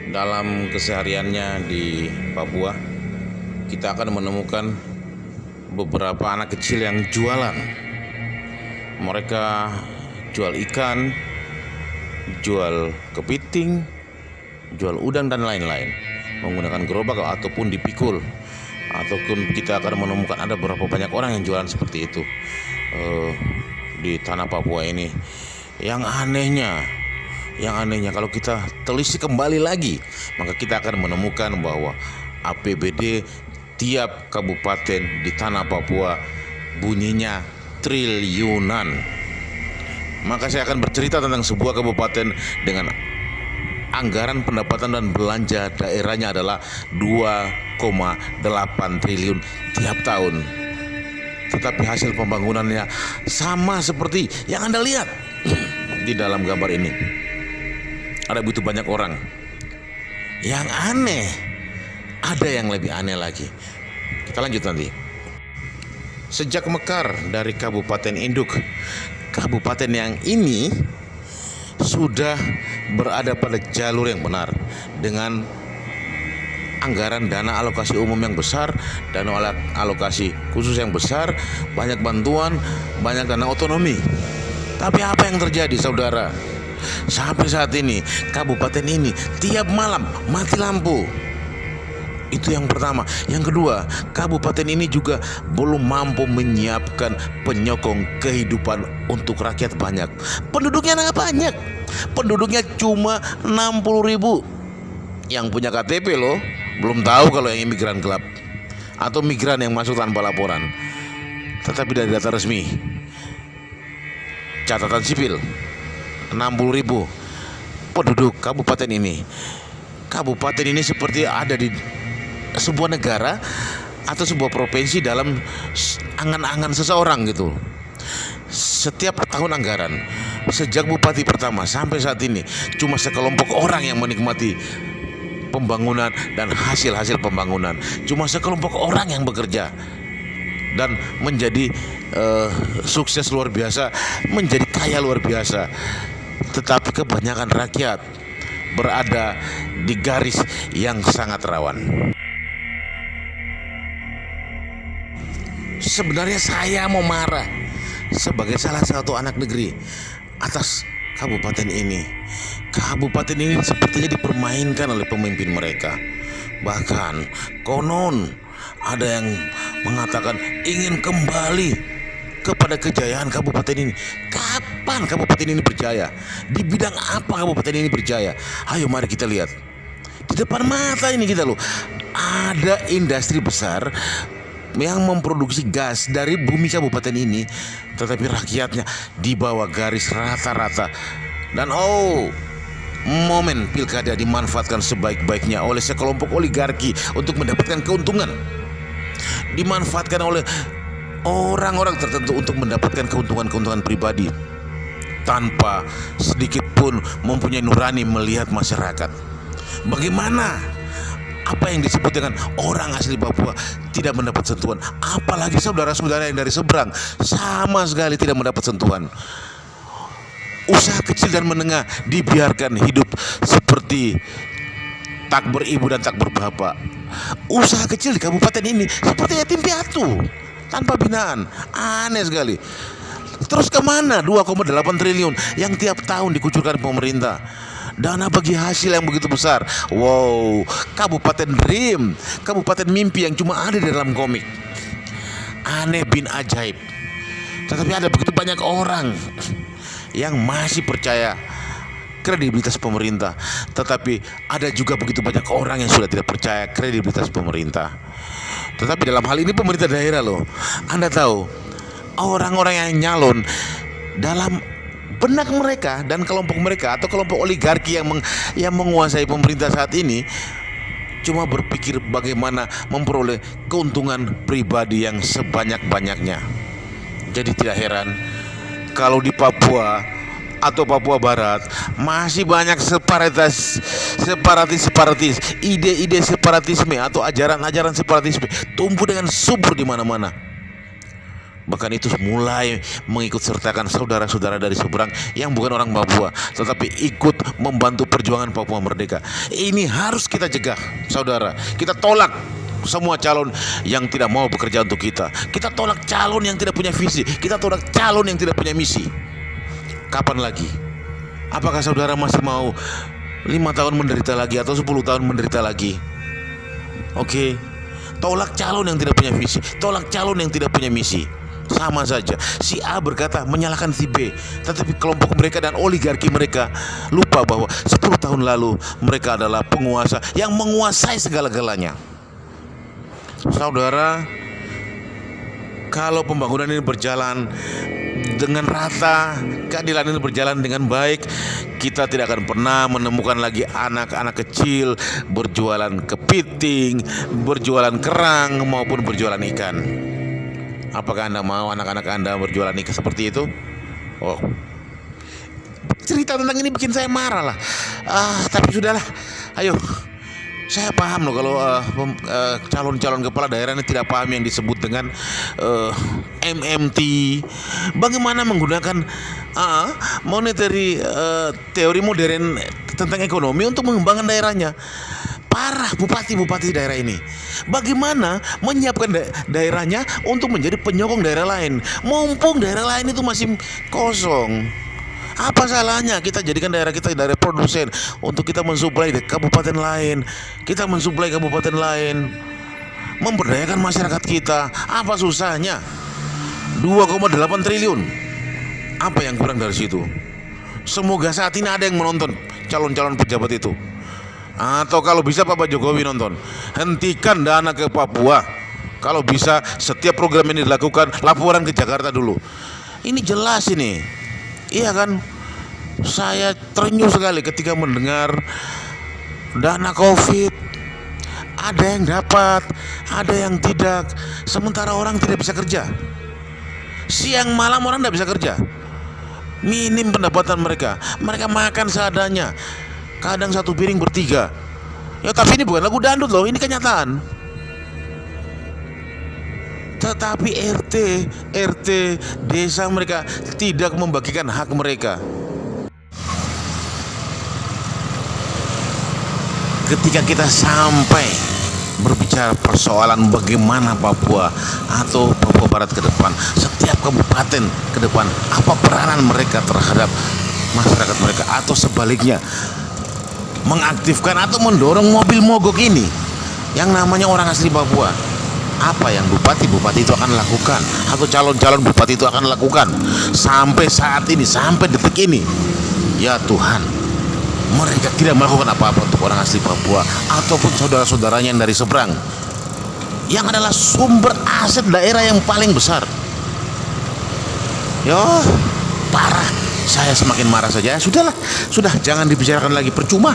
Dalam kesehariannya di Papua, kita akan menemukan beberapa anak kecil yang jualan. Mereka jual ikan, jual kepiting, jual udang dan lain-lain, menggunakan gerobak ataupun dipikul. Ataupun kita akan menemukan ada berapa banyak orang yang jualan seperti itu di tanah Papua ini. Yang anehnya kalau kita telisik kembali lagi, maka kita akan menemukan bahwa APBD tiap kabupaten di tanah Papua bunyinya triliunan. Maka saya akan bercerita tentang sebuah kabupaten dengan anggaran pendapatan dan belanja daerahnya adalah 2,8 triliun tiap tahun. Tetapi hasil pembangunannya sama seperti yang Anda lihat di dalam gambar ini. Ada begitu banyak orang. Yang aneh, ada yang lebih aneh lagi. Kita lanjut nanti. Sejak mekar dari Kabupaten Induk, kabupaten yang ini sudah berada pada jalur yang benar dengan anggaran dana alokasi umum yang besar, dana alokasi khusus yang besar, banyak bantuan, banyak dana otonomi. Tapi apa yang terjadi, saudara? Sampai saat ini kabupaten ini tiap malam mati lampu. Itu yang pertama. Yang kedua, kabupaten ini juga belum mampu menyiapkan penyokong kehidupan untuk rakyat banyak. Penduduknya nggak banyak. Penduduknya cuma 60.000. Yang punya KTP loh, belum tahu kalau yang imigran gelap atau migran yang masuk tanpa laporan. Tetapi dari data resmi catatan sipil, 60.000 penduduk kabupaten ini. Kabupaten ini seperti ada di sebuah negara atau sebuah provinsi dalam angan-angan seseorang gitu. Setiap tahun anggaran, sejak bupati pertama sampai saat ini, cuma sekelompok orang yang menikmati pembangunan dan hasil-hasil pembangunan. Cuma sekelompok orang yang bekerja dan menjadi sukses luar biasa, menjadi kaya luar biasa. Tetapi kebanyakan rakyat berada di garis yang sangat rawan. Sebenarnya saya mau marah sebagai salah satu anak negeri atas kabupaten ini. Kabupaten ini sepertinya dipermainkan oleh pemimpin mereka. Bahkan konon ada yang mengatakan ingin kembali kepada kejayaan kabupaten ini. Kapan kabupaten ini berjaya? Di bidang apa kabupaten ini berjaya? Ayo mari kita lihat. Di depan mata ini kita loh, ada industri besar yang memproduksi gas dari bumi kabupaten ini, tetapi rakyatnya di bawah garis rata-rata. Dan momen pilkada dimanfaatkan sebaik-baiknya oleh sekelompok oligarki untuk mendapatkan keuntungan. Dimanfaatkan oleh orang-orang tertentu untuk mendapatkan keuntungan-keuntungan pribadi tanpa sedikit pun mempunyai nurani melihat masyarakat. Bagaimana apa yang disebut dengan orang asli Papua tidak mendapat sentuhan, apalagi saudara-saudara yang dari seberang sama sekali tidak mendapat sentuhan. Usaha kecil dan menengah dibiarkan hidup seperti tak beribu dan tak berbapak. Usaha kecil di kabupaten ini seperti yatim piatu tanpa binaan. Aneh sekali. Terus kemana 2,8 triliun yang tiap tahun dikucurkan pemerintah? Dana bagi hasil yang begitu besar. Wow, kabupaten dream, kabupaten mimpi yang cuma ada di dalam komik. Aneh bin ajaib. Tetapi ada begitu banyak orang yang masih percaya kredibilitas pemerintah. Tetapi ada juga begitu banyak orang yang sudah tidak percaya kredibilitas pemerintah. Tetapi dalam hal ini pemerintah daerah loh. Anda tahu, orang-orang yang nyalon dalam benak mereka dan kelompok mereka atau kelompok oligarki yang menguasai pemerintah saat ini cuma berpikir bagaimana memperoleh keuntungan pribadi yang sebanyak-banyaknya. Jadi tidak heran kalau di Papua atau Papua Barat masih banyak separatis, ide-ide separatisme atau ajaran-ajaran separatisme tumbuh dengan subur di mana-mana. Bahkan itu mulai mengikut sertakan saudara-saudara dari seberang yang bukan orang Papua, tetapi ikut membantu perjuangan Papua merdeka. Ini harus kita cegah, saudara. Kita tolak semua calon yang tidak mau bekerja untuk kita. Kita tolak calon yang tidak punya visi. Kita tolak calon yang tidak punya misi. Kapan lagi? Apakah saudara masih mau 5 tahun menderita lagi atau 10 tahun menderita lagi? Oke. Tolak calon yang tidak punya visi. Tolak calon yang tidak punya misi. Sama saja, si A berkata menyalahkan si B, tetapi kelompok mereka dan oligarki mereka lupa bahwa 10 tahun lalu mereka adalah penguasa yang menguasai segala-galanya. Saudara, kalau pembangunan ini berjalan dengan rata, keadilan ini berjalan dengan baik, kita tidak akan pernah menemukan lagi anak-anak kecil berjualan kepiting, berjualan kerang maupun berjualan ikan. Apakah Anda mau anak-anak Anda berjualan ikan seperti itu? Oh, cerita tentang ini bikin saya marah lah. Tapi sudahlah, ayo. Saya paham loh kalau calon-calon kepala daerah ini tidak paham yang disebut dengan MMT. Bagaimana menggunakan monetary teori modern tentang ekonomi untuk mengembangkan daerahnya. Parah bupati-bupati daerah ini. Bagaimana menyiapkan daerahnya untuk menjadi penyokong daerah lain, mumpung daerah lain itu masih kosong. Apa salahnya kita jadikan daerah kita daerah produsen untuk kita mensuplai kabupaten lain, kita mensuplai kabupaten lain, memberdayakan masyarakat kita. Apa susahnya? 2,8 triliun. Apa yang kurang dari situ? Semoga saat ini ada yang menonton calon-calon pejabat itu. Atau kalau bisa Pak Jokowi nonton, hentikan dana ke Papua. Kalau bisa setiap program ini dilakukan, laporan ke Jakarta dulu. Ini jelas ini. Iya kan? Saya terenyuh sekali ketika mendengar dana COVID. Ada yang dapat, ada yang tidak. Sementara orang tidak bisa kerja. Siang malam orang tidak bisa kerja. Minim pendapatan mereka. Mereka makan seadanya. Kadang satu piring bertiga. Ya tapi ini bukan lagu dangdut loh, ini kenyataan. Tetapi RT desa mereka tidak membagikan hak mereka. Ketika kita sampai berbicara persoalan bagaimana Papua atau Papua Barat ke depan, setiap kabupaten ke depan, apa peranan mereka terhadap masyarakat mereka, atau sebaliknya mengaktifkan atau mendorong mobil mogok ini yang namanya orang asli Papua. Apa yang bupati-bupati itu akan lakukan atau calon-calon bupati itu akan lakukan sampai saat ini, sampai detik ini? Ya Tuhan, mereka tidak melakukan apa-apa untuk orang asli Papua ataupun saudara-saudaranya yang dari seberang, yang adalah sumber aset daerah yang paling besar. Yo, parah. Saya semakin marah saja. Sudahlah, sudah, jangan dibicarakan lagi. Percuma.